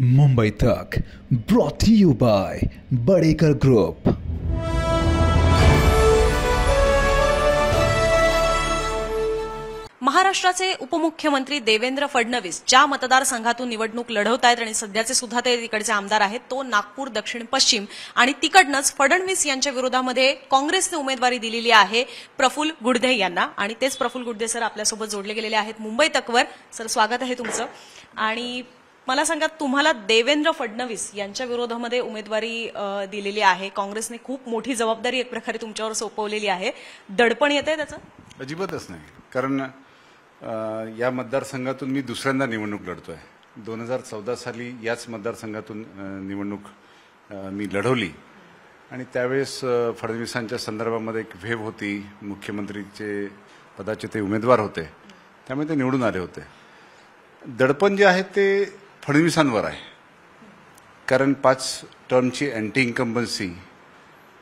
मुंबई तक brought you bye बड़ेकर group. महाराष्ट्राचे उपमुख्यमंत्री देवेंद्र फडणवीस ज्या मतदारसंघातून निवडणूक लढवत आहेत आणि सध्याचे सुद्धा ते तिकडचे आमदार आहेत तो नागपूर दक्षिण पश्चिम, आणि तिकडनंच फडणवीस यांच्या विरोधामध्ये काँग्रेसने उमेदवारी दिलेली आहे प्रफुल्ल गुडधे यांना, आणि तेच प्रफुल्ल गुडधे सर आपल्यासोबत जोडले गेलेले आहेत मुंबई तकवर। सर स्वागत आहे तुमचं। आणि मला सांगा, तुम्हाला देवेंद्र फडणवीस यांच्या विरोधामध्ये उमेदवारी दिलेली आहे, काँग्रेसने खूप मोठी जबाबदारी एक प्रकारे तुमच्यावर सोपवलेली आहे, दडपण येतंय त्याचं? अजिबातच नाही, कारण या मतदारसंघातून मी दुसऱ्यांदा निवडणूक लढतोय। 2014 साली याच मतदारसंघातून निवडणूक मी लढवली आणि त्यावेळेस फडणवीसांच्या संदर्भामध्ये एक वेव्ह होती, मुख्यमंत्रीचे पदाचे ते उमेदवार होते, त्यामुळे ते निवडून आले होते। दडपण जे आहे ते फडणवीसांवर आहे, कारण 5 टर्मची अँटी इन्कम्बन्सी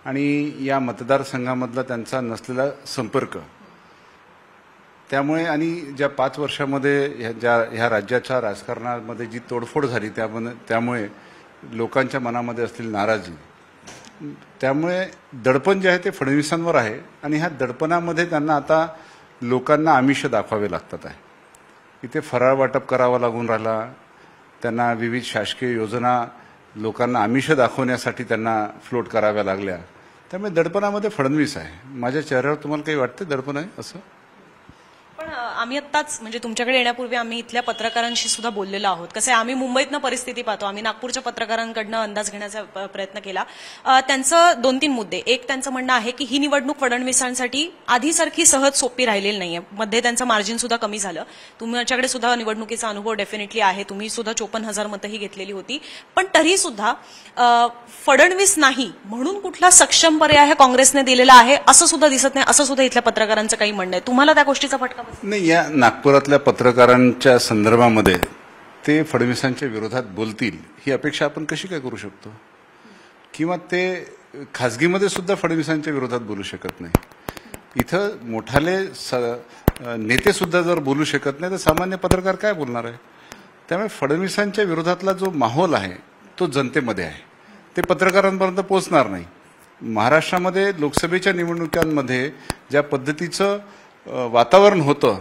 आणि या मतदारसंघामधला त्यांचा नसलेला संपर्क, त्यामुळे आणि ज्या 5 वर्षामध्ये ह्या राज्याच्या राजकारणामध्ये जी तोडफोड झाली त्यामुळे लोकांच्या मनामध्ये असलेली नाराजी, त्यामुळे दडपण जे आहे ते फडणवीसांवर आहे। आणि ह्या दडपणामध्ये त्यांना आता लोकांना आमिष दाखवावे लागतात आहे। इथे फराळ वाटप करावं लागून राहिला, त्यांना विविध शासकीय योजना लोकांना आमिष दाखवण्यासाठी त्यांना फ्लोट कराव्या लागल्या, त्यामुळे दडपणामध्ये फडणवीस आहे। माझ्या चेहऱ्यावर तुम्हाला काही वाटतं दडपण आहे असं? पण आम्ही आत्ताच म्हणजे तुमच्याकडे येण्यापूर्वी आम्ही इथल्या पत्रकारांशी सुद्धा बोललेलो आहोत। कसं आहे, आम्ही मुंबईतनं परिस्थिती पाहतो, आम्ही नागपूरच्या पत्रकारांकडनं अंदाज घेण्याचा प्रयत्न केला। त्यांचं 2-3 मुद्दे, एक त्यांचं म्हणणं आहे की ही निवडणूक फडणवीसांसाठी आधीसारखी सहज सोपी राहिलेली नाहीये, मध्ये त्यांचं मार्जिन सुद्धा कमी झालं। तुमच्याकडे सुद्धा निवडणुकीचा अनुभव डेफिनेटली आहे, तुम्ही सुद्धा 54,000 मतंही घेतलेली होती, पण तरी सुद्धा फडणवीस नाही म्हणून कुठला सक्षम पर्याय काँग्रेसने दिलेला आहे असं सुद्धा दिसत नाही, असं सुद्धा इथल्या पत्रकारांचं काही म्हणणं आहे। तुम्हाला त्या गोष्टीचा फटका नाही? या नागपुरातल्या पत्रकारांच्या संदर्भामध्ये ते फडणवीसांच्या विरोधात बोलतील ही अपेक्षा आपण कशी काय करू शकतो? किंवा ते खासगीमध्ये सुद्धा फडणवीसांच्या विरोधात बोलू शकत नाही। इथं मोठाले नेते सुद्धा जर बोलू शकत नाही तर सामान्य पत्रकार काय बोलणार आहे? त्यामुळे फडणवीसांच्या विरोधातला जो माहोल आहे तो जनतेमध्ये आहे, ते पत्रकारांपर्यंत पोहोचणार नाही। महाराष्ट्रामध्ये लोकसभेच्या निवडणुकांमध्ये ज्या पद्धतीचं वातावरण होतं,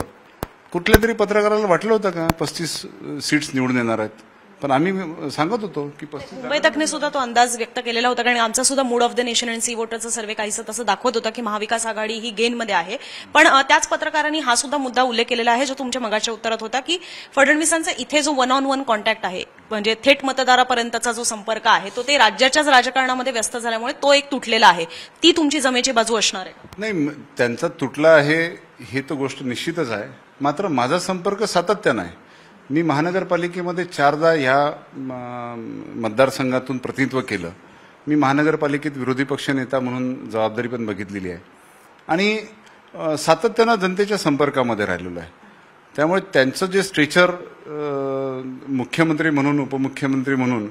कुठल्या तरी पत्रकाराला वाटलं होतं का 35 सीट्स निवडून येणार आहेत? पण आम्ही सांगत होतो की 35। मुंबई तकने सुद्धा तो अंदाज व्यक्त केलेला होता, कारण आमचा सुद्धा mood of the nation and C वोटरचा सर्व्हे काहीसं तसं दाखवत होता की महाविकास आघाडी ही गेनमध्ये आहे। पण त्याच पत्रकारांनी हा सुद्धा मुद्दा उल्लेख केलेला आहे जो तुमच्या मगाच्या उत्तरात होता, की फडणवीसांचा इथे जो 1-on-1 कॉन्टॅक्ट आहे, म्हणजे थेट मतदारापर्यंतचा जो संपर्क आहे तो ते राज्याच्याच राजकारणामध्ये व्यस्त झाल्यामुळे तो एक तुटलेला आहे। ती तुमची जमेची बाजू असणार आहे? नाही, त्यांचा तुटला आहे हे तो गोष्ट निश्चितच आहे, मात्र माझा संपर्क सातत्यानं आहे। मी महानगरपालिकेमध्ये 4दा ह्या मतदारसंघातून प्रतिनिधित्व केलं। मी महानगरपालिकेत विरोधी पक्ष नेता म्हणून जबाबदारी पण बघितलेली आहे आणि सातत्यानं जनतेच्या संपर्कामध्ये राहिलेलो आहे। त्यामुळे त्यांचं जे स्ट्रेचर मुख्यमंत्री म्हणून, उपमुख्यमंत्री म्हणून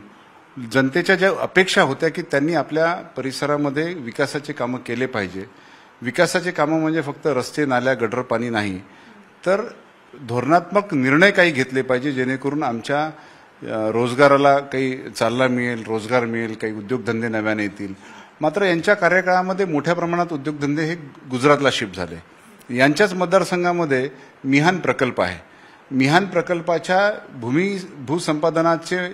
जनतेच्या ज्या अपेक्षा होत्या की त्यांनी आपल्या परिसरामध्ये विकासाचे कामं केले पाहिजे, विकासाचे कामं म्हणजे फक्त रस्ते, नाल्या, गटर पाणी नाही, तर धोरणात्मक निर्णय काही घेतले पाहिजे जेणेकरून आमच्या रोजगाराला काही चालना मिळेल, रोजगार मिळेल, काही उद्योगधंदे नव्याने येतील। मात्र यांच्या कार्यकाळामध्ये मोठ्या प्रमाणात उद्योगधंदे हे गुजरातला शिफ्ट झाले। यांच्याच मतदारसंघामध्ये मिहान प्रकल्प आहे, मिहान प्रकल्पाच्या भूसंपादनाचे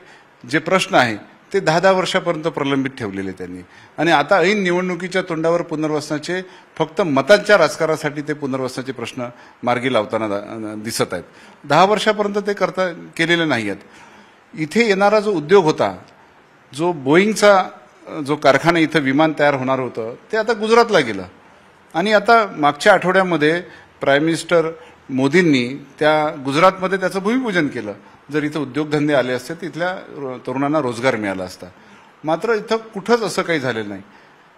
जे प्रश्न आहे ते 10-10 वर्षापर्यंत प्रलंबित ठेवलेले त्यांनी, आणि आता ऐन निवडणुकीच्या तोंडावर पुनर्वसनाचे फक्त मतांच्या राजकारणासाठी ते पुनर्वसनाचे प्रश्न मार्गी लावताना दिसत आहेत। 10 वर्षापर्यंत ते केलेले नाही आहेत। इथे येणारा जो उद्योग होता, जो बोईंगचा जो कारखाना इथं विमान तयार होणार होतं, ते आता गुजरातला गेलं, आणि आता मागच्या आठवड्यामध्ये प्राईम मिनिस्टर मोदींनी त्या गुजरातमध्ये त्याचं भूमिपूजन केलं। जर इथं उद्योगधंदे आले असते तर इथल्या तरुणांना रोजगार मिळाला असता, मात्र इथं कुठंच असं काही झालेलं नाही।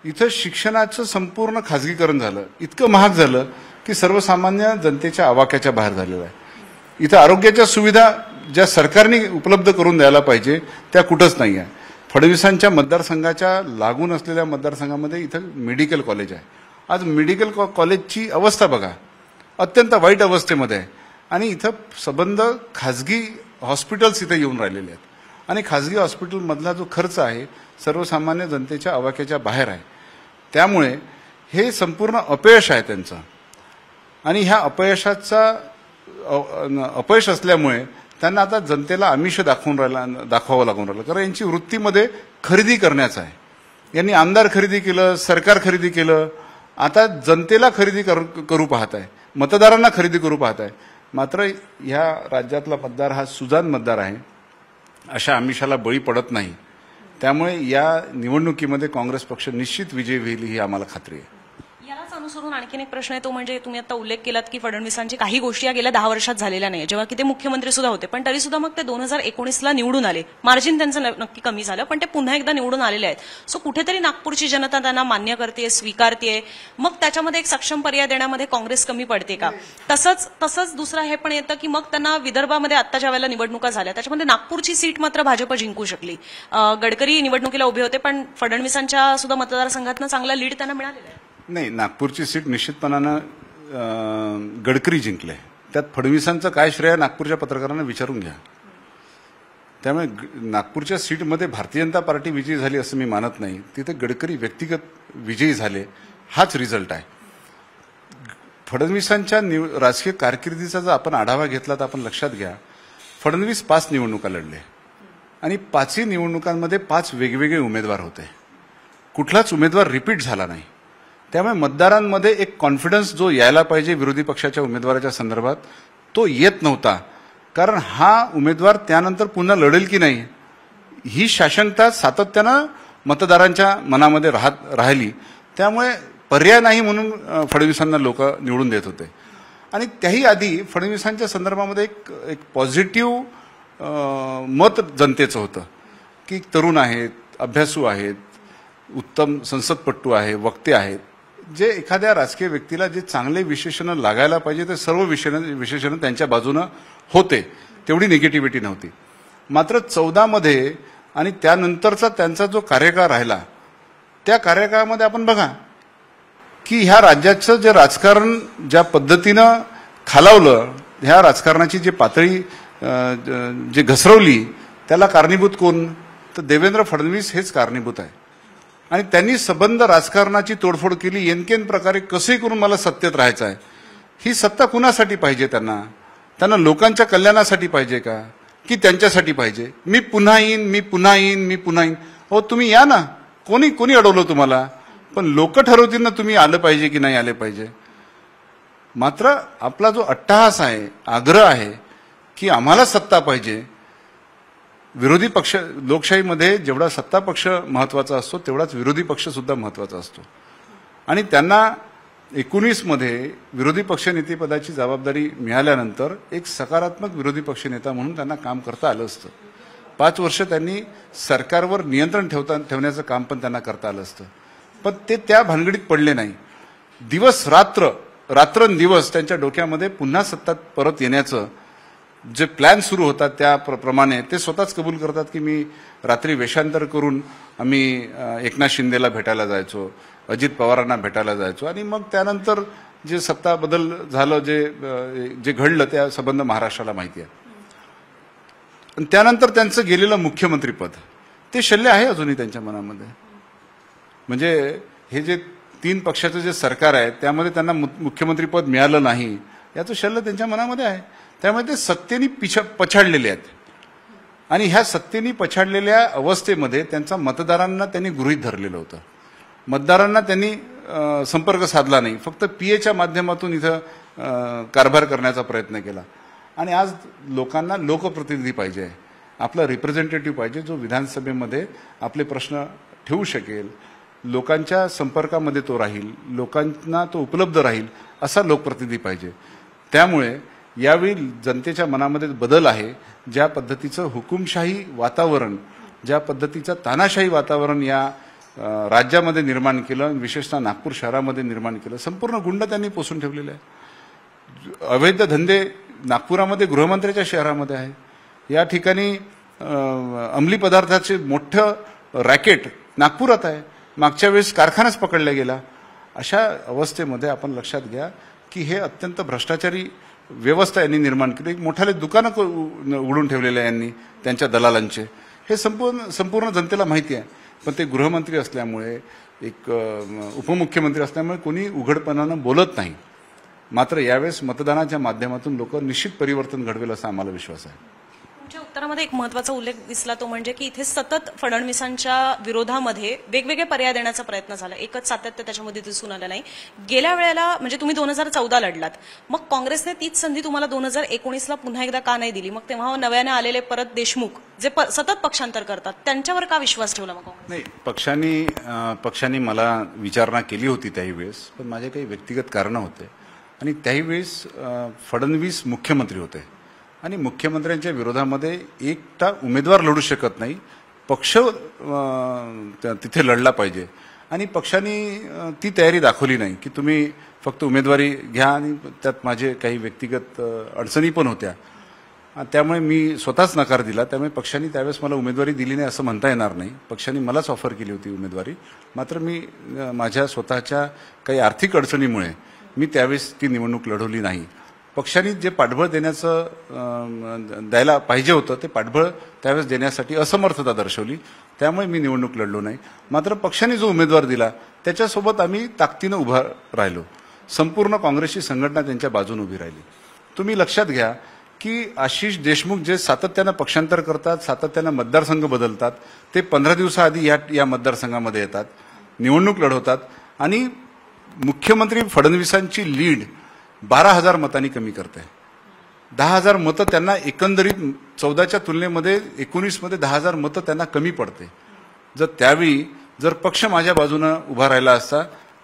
इथं शिक्षणाचं संपूर्ण खाजगीकरण झालं, इतकं महाग झालं की सर्वसामान्य जनतेच्या आवाक्याच्या बाहेर झालेलं आहे। इथं आरोग्याच्या सुविधा ज्या सरकारने उपलब्ध करून द्यायला पाहिजे त्या कुठंच नाही आहे। फडणवीसांच्या मतदारसंघाच्या लागून असलेल्या मतदारसंघामध्ये इथं मेडिकल कॉलेज आहे। आज मेडिकल कॉलेजची अवस्था बघा, अत्यंत वाईट अवस्थेमध्ये आहे, आणि इथं संबंध खाजगी हॉस्पिटल्स इथे येऊन राहिलेले आहेत। आणि खाजगी हॉस्पिटलमधला जो खर्च आहे सर्वसामान्य जनतेच्या आवाक्याच्या बाहेर आहे. त्यामुळे हे संपूर्ण अपयश आहे त्यांचं. आणि ह्या अपयश असल्यामुळे त्यांना आता जनतेला आमिष दाखवावं लागून राहिलं. कारण यांची वृत्तीमध्ये खरेदी करण्याचं आहे. यांनी आमदार खरेदी केलं, सरकार खरेदी केलं, आता जनतेला खरेदी करू पाहत आहे, मतदारांना खरेदी करू पाहत आहे. मात्र ह्या राज्यातला मतदार हा सुजाण मतदार आहे, अशा आमिषाला बळी पडत नाही. त्यामुळे या निवडणुकीमध्ये काँग्रेस पक्ष निश्चित विजयी होईल ही आम्हाला खात्री आहे. यालाच अनुसरून आणखीन एक प्रश्न आहे, तो म्हणजे तुम्ही आता उल्लेख केलात की फडणवीसांची काही गोष्टी या गेल्या 10 वर्षात झालेल्या नाही, जेव्हा की ते मुख्यमंत्री सुद्धा होते. पण तरी सुद्धा मग ते 2019ला निवडून आले. मार्जिन त्यांचं नक्की कमी झालं, पण ते पुन्हा एकदा निवडून आलेले आहेत. सो कुठेतरी नागपूरची जनता त्यांना मान्य करते, स्वीकारते. मग त्याच्यामध्ये एक सक्षम पर्याय देण्यामध्ये काँग्रेस कमी पडते का? तसंच दुसरं हे पण येतं की मग त्यांना विदर्भामध्ये आत्ताच्या वेळेला निवडणुका झाल्या, त्याच्यामध्ये नागपूरची सीट मात्र भाजप जिंकू शकली. गडकरी निवडणुकीला उभे होते, पण फडणवीसांच्या सुद्धा मतदारसंघातनं चांगला लीड त्यांना मिळालेला आहे. नाही, नागपूरची सीट निश्चितपणानं गडकरी जिंकले. त्यात फडणवीसांचं काय श्रेय नागपूरच्या पत्रकारांना विचारून घ्या. त्यामुळे नागपूरच्या सीटमध्ये भारतीय जनता पार्टी विजयी झाली असं मी मानत नाही. तिथे गडकरी व्यक्तिगत विजयी झाले, हाच रिझल्ट आहे. फडणवीसांच्या राजकीय कारकिर्दीचा जर आपण आढावा घेतला तर आपण लक्षात घ्या, फडणवीस 5 निवडणुका लढले आणि 5ही निवडणुकांमध्ये 5 वेगवेगळे उमेदवार होते. कुठलाच उमेदवार रिपीट झाला नाही. त्यामुळे मतदारांमध्ये एक कॉन्फिडन्स जो यायला पाहिजे विरोधी पक्षाच्या उमेदवाराच्या संदर्भात तो येत नव्हता. कारण हा उमेदवार त्यानंतर पुन्हा लढेल की नाही ही साशंकता सातत्यानं मतदारांच्या मनामध्ये राहिली. त्यामुळे पर्याय नाही म्हणून फडणवीसांना लोक निवडून देत होते. आणि त्याही आधी फडणवीसांच्या संदर्भामध्ये एक पॉझिटिव्ह मत जनतेचं होतं की तरुण आहेत, अभ्यासू आहेत, उत्तम संसदपटू आहे, वक्ते आहेत, जे एखाद्या राजकीय व्यक्तीला जे चांगले विशेषणं लागायला पाहिजे ते सर्व विशेषणं त्यांच्या बाजूनं होते. तेवढी निगेटिव्हिटी नव्हती. मात्र 14 मध्ये आणि त्यानंतरचा त्यांचा जो कार्यकाळ राहिला त्या कार्यकाळामध्ये आपण बघा की ह्या राज्याचं जे राजकारण ज्या पद्धतीनं खालावलं, ह्या राजकारणाची जी पातळी जे घसरवली त्याला कारणीभूत कोण? तर देवेंद्र फडणवीस हेच कारणीभूत आहे. आणि त्यांनी सबंध राजकारणाची तोडफोड केली. एनकेन प्रकारे कसंही करून मला सत्तेत राहायचं आहे. ही सत्ता कुणासाठी पाहिजे? त्यांना लोकांच्या कल्याणासाठी पाहिजे का की त्यांच्यासाठी पाहिजे? मी पुन्हा येईन. हो, तुम्ही या ना, कोणी अडवलं तुम्हाला? पण लोक ठरवतील ना तुम्ही आलं पाहिजे की नाही आले पाहिजे. मात्र आपला जो अट्टहास आहे, आग्रह आहे की आम्हाला सत्ता पाहिजे. विरोधी पक्ष, लोकशाहीमध्ये जेवढा सत्ता पक्ष महत्वाचा असतो तेवढाच विरोधी पक्ष सुद्धा महत्वाचा असतो. आणि त्यांना 19 मध्ये विरोधी पक्षनेतेपदाची जबाबदारी मिळाल्यानंतर एक सकारात्मक विरोधी पक्षनेता म्हणून त्यांना काम करता आलं असतं. 5 वर्ष त्यांनी सरकारवर नियंत्रण ठेवण्याचं काम पण त्यांना करता आलं असतं. पण ते त्या भानगडीत पडले नाही. रात्रंदिवस त्यांच्या डोक्यामध्ये पुन्हा सत्तात परत येण्याचं जे प्लॅन सुरू होतात त्याप्रमाणे ते स्वतःच कबूल करतात की मी रात्री वेषांतर करून आम्ही एकनाथ शिंदेला भेटायला जायचो, अजित पवारांना भेटायला जायचो. आणि मग त्यानंतर जे सत्ता बदल झालं, जे घडलं त्या संबंध महाराष्ट्राला माहिती आहे. आणि त्यानंतर त्यांचं गेलेलं मुख्यमंत्रीपद ते शल्य आहे अजूनही त्यांच्या मनामध्ये. म्हणजे हे जे 3 पक्षाचं जे सरकार आहे त्यामध्ये त्यांना मुख्यमंत्रीपद मिळालं नाही याचं शल्य त्यांच्या मनामध्ये आहे. त्यामुळे ते सत्तेने पछाडलेले आहेत. आणि ह्या सत्तेने पछाडलेल्या अवस्थेमध्ये त्यांचा मतदारांना त्यांनी गृहीत धरलेलं होतं. मतदारांना त्यांनी संपर्क साधला नाही, फक्त पीएच्या माध्यमातून इथं कारभार करण्याचा प्रयत्न केला. आणि आज लोकांना लोकप्रतिनिधी पाहिजे, आपला रिप्रेझेंटेटिव्ह पाहिजे जो विधानसभेमध्ये आपले प्रश्न ठेवू शकेल, लोकांच्या संपर्कामध्ये तो राहील, लोकांना तो उपलब्ध राहील, असा लोकप्रतिनिधी पाहिजे. त्यामुळे यावेळी जनतेच्या मनामध्ये बदल आहे. ज्या पद्धतीचं हुकुमशाही वातावरण, ज्या पद्धतीचं तानाशाही वातावरण या राज्यामध्ये निर्माण केलं, विशेषतः नागपूर शहरामध्ये निर्माण केलं, संपूर्ण गुंड त्यांनी पोसून ठेवलेले आहे. अवैध धंदे नागपुरामध्ये गृहमंत्र्याच्या शहरामध्ये आहे. या ठिकाणी अंमली पदार्थाचे मोठं रॅकेट नागपुरात आहे. मागच्या वेळेस कारखानाच पकडला गेला. अशा अवस्थेमध्ये आपण लक्षात घ्या की हे अत्यंत भ्रष्टाचारी व्यवस्था यांनी निर्माण केली. मोठाले दुकानं उघडून ठेवलेले यांनी त्यांच्या दलालांचे. हे संपूर्ण जनतेला माहिती आहे. पण ते गृहमंत्री असल्यामुळे, एक उपमुख्यमंत्री असल्यामुळे कोणी उघडपणानं बोलत नाही. मात्र यावेळेस मतदानाच्या माध्यमातून लोक निश्चित परिवर्तन घडवेल असा आम्हाला विश्वास आहे. तुमच्या उत्तरामध्ये एक महत्त्वाचा उल्लेख दिसला, तो म्हणजे की इथे सतत फडणवीसांच्या विरोधामध्ये वेगवेगळे पर्याय देण्याचा प्रयत्न झाला. एकच सातत्य त्याच्यामध्ये दिसून आलं नाही. गेल्या वेळेला म्हणजे तुम्ही 2014 लढलात, मग काँग्रेसने तीच संधी तुम्हाला 2019ला पुन्हा एकदा का नाही दिली? मग तेव्हा नव्याने आलेले परत देशमुख जे सतत पक्षांतर करतात त्यांच्यावर का विश्वास ठेवला? मग नाही, पक्षांनी मला विचारणा केली होती त्याही वेळेस, पण माझे काही व्यक्तिगत कारणं होते. आणि त्याही वेळेस फडणवीस मुख्यमंत्री होते आणि मुख्यमंत्र्यांच्या विरोधामध्ये एकटा उमेदवार लढू शकत नाही, पक्ष तिथे लढला पाहिजे. आणि पक्षांनी ती तयारी दाखवली नाही की तुम्ही फक्त उमेदवारी घ्या. आणि त्यात माझे काही व्यक्तिगत अडचणी पण होत्या, त्यामुळे मी स्वतःच नकार दिला. त्यामुळे पक्षांनी त्यावेळेस मला उमेदवारी दिली नाही असं म्हणता येणार नाही. पक्षांनी मलाच ऑफर केली होती उमेदवारी, मात्र मी माझ्या स्वतःच्या काही आर्थिक अडचणीमुळे मी त्यावेळेस ती निवडणूक लढवली नाही. पक्षांनी जे पाठबळ द्यायला पाहिजे होतं ते पाठबळ त्यावेळेस देण्यासाठी असमर्थता दर्शवली, त्यामुळे मी निवडणूक लढलो नाही. मात्र पक्षाने जो उमेदवार दिला त्याच्यासोबत आम्ही ताकदीनं उभा राहिलो. संपूर्ण काँग्रेसची संघटना त्यांच्या बाजूने उभी राहिली. तुम्ही लक्षात घ्या की आशिष देशमुख जे सातत्यानं पक्षांतर करतात, सातत्यानं मतदारसंघ बदलतात, ते 15 दिवसाआधी या मतदारसंघामध्ये येतात, निवडणूक लढवतात आणि मुख्यमंत्री फडणवीसांची लीड 12,000 मतांनी कमी करते. 10,000 मतं त्यांना एकंदरीत 14च्या तुलनेमध्ये 19मध्ये 10,000 मतं त्यांना कमी पडते. त्यावेळी जर पक्ष माझ्या बाजूनं उभा राहिला असता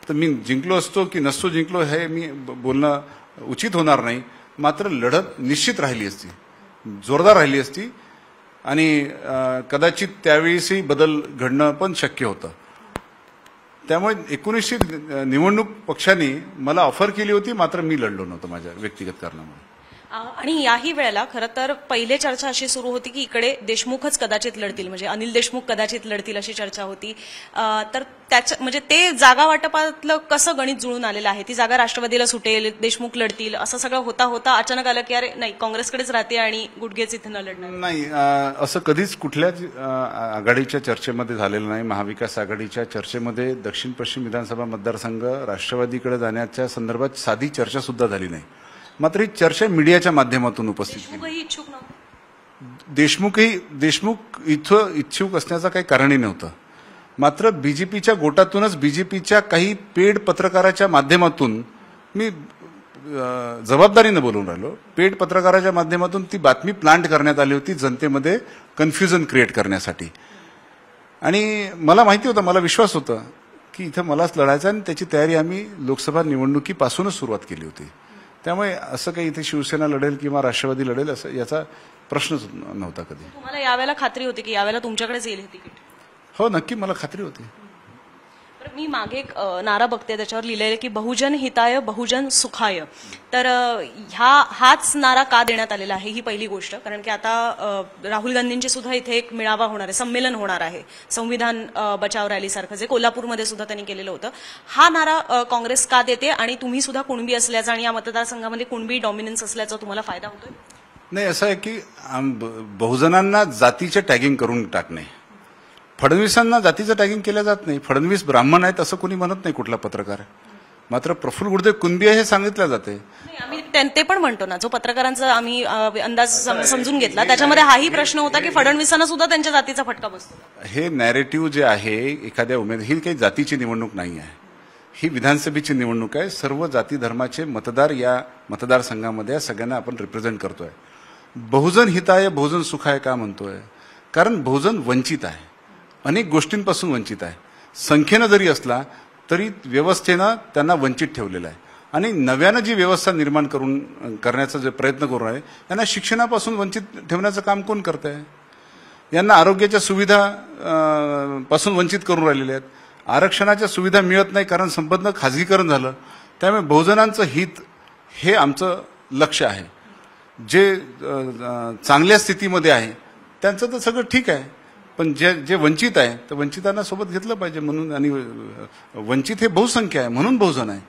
तर मी जिंकलो असतो की नसतो जिंकलो हे मी बोलणं उचित होणार नाही. मात्र लढत निश्चित राहिली असती, जोरदार राहिली असती आणि कदाचित त्यावेळीसही बदल घडणं पण शक्य होतं. त्यामुळे 19ची निवडणूक पक्षाने मला ऑफर केली होती, मात्र मी लढलो नव्हतो माझ्या व्यक्तिगत कारणामुळे. आणि याही वेळेला खरं तर पहिले चर्चा अशी सुरू होती की इकडे देशमुखच कदाचित लढतील, म्हणजे अनिल देशमुख कदाचित लढतील अशी चर्चा होती. तर म्हणजे ते जागा वाटपातलं कसं गणित जुळून आलेलं आहे? ती जागा राष्ट्रवादीला सुटेल, देशमुख लढतील, असं सगळं होता अचानक आलं की अरे नाही, काँग्रेसकडेच राहते आणि गुडघेच इथे न लढणार. नाही, असं कधीच कुठल्याच आघाडीच्या चर्चेमध्ये झालेलं नाही. महाविकास आघाडीच्या चर्चेमध्ये दक्षिण पश्चिम विधानसभा मतदारसंघ राष्ट्रवादीकडे जाण्याच्या संदर्भात साधी चर्चा सुद्धा झाली नाही. मात्र ही चर्चा मीडियाच्या माध्यमातून उपस्थित केली. इच्छुक नव्हते. देशमुख इथं इच्छुक असण्याचं काही कारणही नव्हतं. मात्र बीजेपीच्या गोटातूनच बीजेपीच्या काही पेड पत्रकाराच्या माध्यमातून मी जबाबदारीनं बोलून राहिलो. पेड पत्रकाराच्या माध्यमातून ती बातमी प्लांट करण्यात आली होती जनतेमध्ये कन्फ्युजन क्रिएट करण्यासाठी. आणि मला माहिती होतं, मला विश्वास होता की इथं मलाच लढायचं आणि त्याची तयारी आम्ही लोकसभा निवडणुकीपासूनच सुरुवात केली होती. त्यामुळे असं काही इथे शिवसेना लढेल किंवा राष्ट्रवादी लढेल असं याचा प्रश्नच नव्हता कधी. तुम्हाला यावेळेला खात्री होती की यावेळेला तुमच्याकडेच येईल हे तिकीट? हो, नक्की मला खात्री होती. मी मागे एक नारा बघते, त्याच्यावर लिहिलेलं की बहुजन हिताय बहुजन सुखाय. तर हाच नारा का देण्यात आलेला आहे ही पहिली गोष्ट. कारण की आता राहुल गांधींची सुद्धा इथे एक मेळावा होणार आहे, संमेलन होणार आहे, संविधान बचाव रॅली सारखं, जे कोल्हापूरमध्ये सुद्धा त्यांनी केलेलं होतं. हा नारा काँग्रेस का देते आणि तुम्ही सुद्धा कुणबी असल्याचा आणि या मतदारसंघामध्ये कुणबी डॉमिनन्स असल्याचा तुम्हाला फायदा होतोय? नाही, असं आहे की बहुजनांना जातीचे टॅगिंग करून टाकणे. फडणवीसांना जातीचं टॅगिंग केलं जात नाही. फडणवीस ब्राह्मण आहेत असं कोणी म्हणत नाही कुठला पत्रकार. मात्र प्रफुल्ल गुरुदेव कुणबी आहे हे सांगितलं जाते. आम्ही ते पण म्हणतो ना, जो पत्रकारांचा आम्ही अंदाज समजून घेतला त्याच्यामध्ये हाही प्रश्न होता की फडणवीसांना सुद्धा त्यांच्या जातीचा फटका बसतो. हे नॅरेटिव्ह जे आहे एखाद्या ही काही जातीची निवडणूक नाही आहे, ही विधानसभेची निवडणूक आहे. सर्व जाती धर्माचे मतदार या मतदारसंघामध्ये सगळ्यांना आपण रिप्रेझेंट करतोय. बहुजन हिताय बहुजन सुखाय का म्हणतोय? कारण बहुजन वंचित आहे, अनेक गोष्टींपासून वंचित आहे. संख्येनं जरी असला तरी व्यवस्थेनं त्यांना वंचित ठेवलेलं आहे. आणि नव्यानं जी व्यवस्था निर्माण करण्याचा जे प्रयत्न करून आहे त्यांना शिक्षणापासून वंचित ठेवण्याचं काम कोण करत आहे? यांना आरोग्याच्या सुविधा पासून वंचित करून राहिलेले आहेत. आरक्षणाच्या सुविधा मिळत नाही कारण संपूर्ण खाजगीकरण झालं. त्यामुळे बहुजनांचं हित हे आमचं लक्ष आहे. जे चांगल्या स्थितीमध्ये आहे त्यांचं तर सगळं ठीक आहे, पण जे वंचित आहे तर वंचितांना सोबत घेतलं पाहिजे म्हणून. आणि वंचित हे बहुसंख्या आहे म्हणून बहुजन आहे.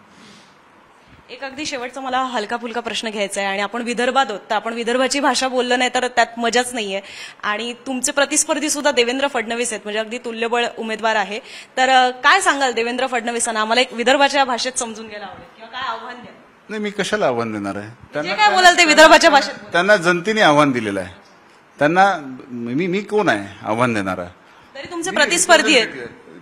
एक अगदी शेवटचा मला हलका फुलका प्रश्न घ्यायचा आहे आणि आपण विदर्भात आहोत तर आपण विदर्भाची भाषा बोललं नाही तर त्यात मजाच नाहीये आणि तुमचे प्रतिस्पर्धी सुद्धा देवेंद्र फडणवीस आहेत म्हणजे अगदी तुल्यबळ उमेदवार आहे तर काय सांगाल देवेंद्र फडणवीसांना आम्हाला एक विदर्भाच्या भाषेत समजून घ्यायला आवडेल किंवा काय आव्हान द्याल नाही, मी कशाला आव्हान देणार आहे जे काय बोलाल ते विदर्भाच्या भाषेत बोला. त्यांना जनतेने आव्हान दिलेलं आहे. त्यांना मी कोण आहे आव्हान देणारा? तरी तुमचे प्रतिस्पर्धी आहेत.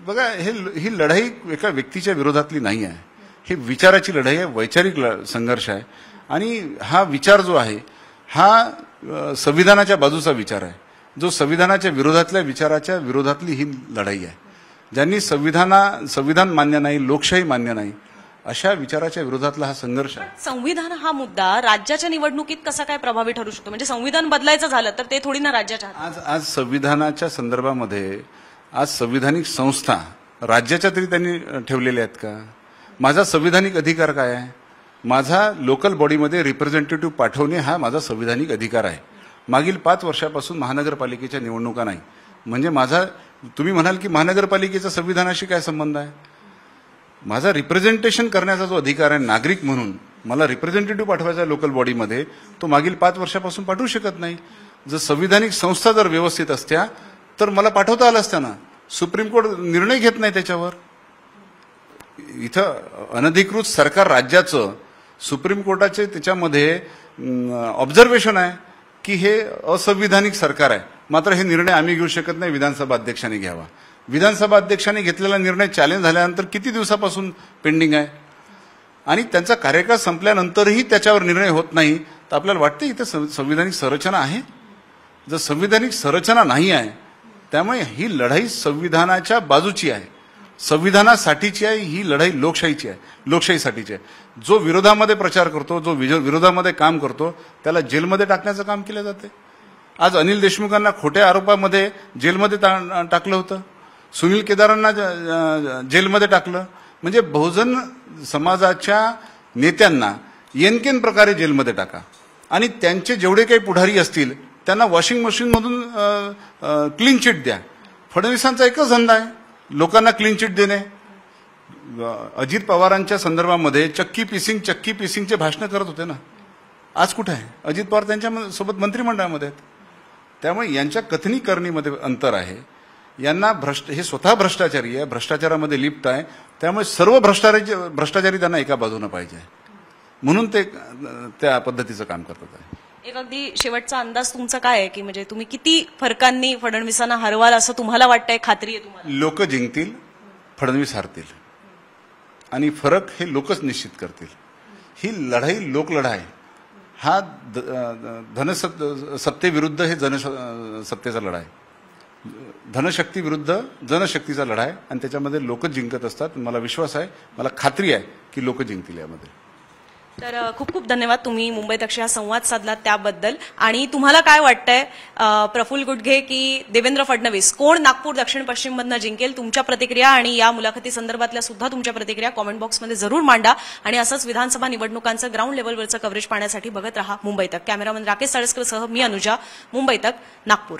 बघा, ही लढाई एका व्यक्तीच्या विरोधातली नाही आहे. ही विचाराची लढाई आहे, वैचारिक संघर्ष आहे आणि हा विचार जो आहे हा संविधानाच्या बाजूचा विचार आहे. जो संविधानाच्या विरोधातल्या विचाराच्या विरोधातली ही लढाई आहे. ज्यांनी संविधान मान्य नाही, लोकशाही मान्य नाही, अशा विचाराच्या विरोधातला हा संघर्ष आहे. संविधान हा मुद्दा राज्याच्या निवडणुकीत कसा काय प्रभावी ठरू शकतो म्हणजे संविधान बदलायचं झालं तर ते थोडी ना राज्याच्या हातात. आज संविधानाच्या संदर्भामध्ये आज संविधानिक संस्था राज्याच्या तरी त्यांनी ठेवलेल्या आहेत का? माझा संविधानिक अधिकार काय आहे? माझा लोकल बॉडीमध्ये रिप्रेझेंटेटिव्ह पाठवणे हा माझा संविधानिक अधिकार आहे. मागील 5 वर्षापासून महानगरपालिकेच्या निवडणुका नाही म्हणजे माझा, तुम्ही म्हणाल की महानगरपालिकेचा संविधानाशी काय संबंध आहे? माझा रिप्रेझेंटेशन करण्याचा जो अधिकार आहे नागरिक म्हणून, मला रिप्रेझेंटेटिव्ह पाठवायचा लोकल बॉडीमध्ये, तो मागील 5 वर्षापासून पाठवू शकत नाही. जर संविधानिक संस्था जर व्यवस्थित असत्या तर मला पाठवता आलं असतं ना. सुप्रीम कोर्ट निर्णय घेत नाही त्याच्यावर. इथं अनधिकृत सरकार राज्याचं सुप्रीम कोर्टाचे त्याच्यामध्ये ऑब्झर्वेशन आहे की हे असंविधानिक सरकार आहे. मात्र हे निर्णय आम्ही घेऊ शकत नाही, विधानसभा अध्यक्षांनी घ्यावा. विधानसभा अध्यक्षांनी घेतलेला निर्णय चॅलेंज झाल्यानंतर किती दिवसापासून पेंडिंग आहे आणि त्यांचा कार्यकाळ संपल्यानंतरही त्याच्यावर निर्णय होत नाही. तर आपल्याला वाटतं इथं संविधानिक संरचना आहे? जर संविधानिक संरचना नाही आहे त्यामुळे ही लढाई संविधानाच्या बाजूची आहे, संविधानासाठीची आहे. ही लढाई लोकशाहीची आहे, लोकशाहीसाठीची आहे. जो विरोधामध्ये प्रचार करतो, जो विरोधामध्ये काम करतो त्याला जेलमध्ये टाकण्याचं काम केलं जाते. आज अनिल देशमुखांना खोट्या आरोपामध्ये जेलमध्ये टाकलं होतं, सुनील केदारांना जेलमध्ये टाकलं. म्हणजे बहुजन समाजाच्या नेत्यांना येनकेन प्रकारे जेलमध्ये टाका आणि त्यांचे जेवढे काही पुढारी असतील त्यांना वॉशिंग मशीनमधून क्लीन चिट द्या. फडणवीसांचा एकच धंदा आहे, लोकांना क्लीन चिट देणे. अजित पवारांच्या संदर्भामध्ये चक्की पिसिंगचे भाषणं करत होते ना. आज कुठे आहे अजित पवार? त्यांच्या सोबत मंत्रिमंडळामध्ये आहेत. त्यामुळे यांच्या कथनी करणीमध्ये अंतर आहे. यांना हे स्वतः भ्रष्टाचारी आहे, भ्रष्टाचारामध्ये लिप्त आहे. त्यामुळे सर्व भ्रष्टाचारी त्यांना एका बाजूने पाहिजे म्हणून ते त्या पद्धतीचं काम करतात आहे. एक अगदी शेवटचा अंदाज तुमचा काय आहे की म्हणजे तुम्ही किती फरकांनी फडणवीसांना हरवाल असं तुम्हाला वाटतंय? खात्री आहे तुम्हाला? लोक जिंकतील, फडणवीस हारतील आणि फरक हे लोकच निश्चित करतील. ही लढाई लोकलढा आहे. हा सत्तेविरुद्ध हे जनसत्तेचा लढा आहे. धनशक्ती विरुद्ध जनशक्तीचा लढा आहे आणि त्याच्यामध्ये लोकच जिंकत असतात. मला विश्वास आहे, मला खात्री आहे की लोक जिंकतील यामध्ये. तर खूप खूप धन्यवाद तुम्ही मुंबईत अक्षय हा संवाद साधला त्याबद्दल. आणि तुम्हाला काय वाटतंय प्रफुल्ल गुडघे की देवेंद्र फडणवीस, कोण नागपूर दक्षिण पश्चिम मधनं जिंकेल? तुमच्या प्रतिक्रिया आणि या मुलाखती संदर्भातल्या सुद्धा तुमच्या प्रतिक्रिया कॉमेंट बॉक्समध्ये जरूर मांडा आणि असंच विधानसभा निवडणुकांचं ग्राउंड लेवलवरचं कव्हरेज पाहण्यासाठी बघत रहा मुंबई तक. कॅमेरामन राकेश साळस्करसह मी अनुजा, मुंबई तक, नागपूर.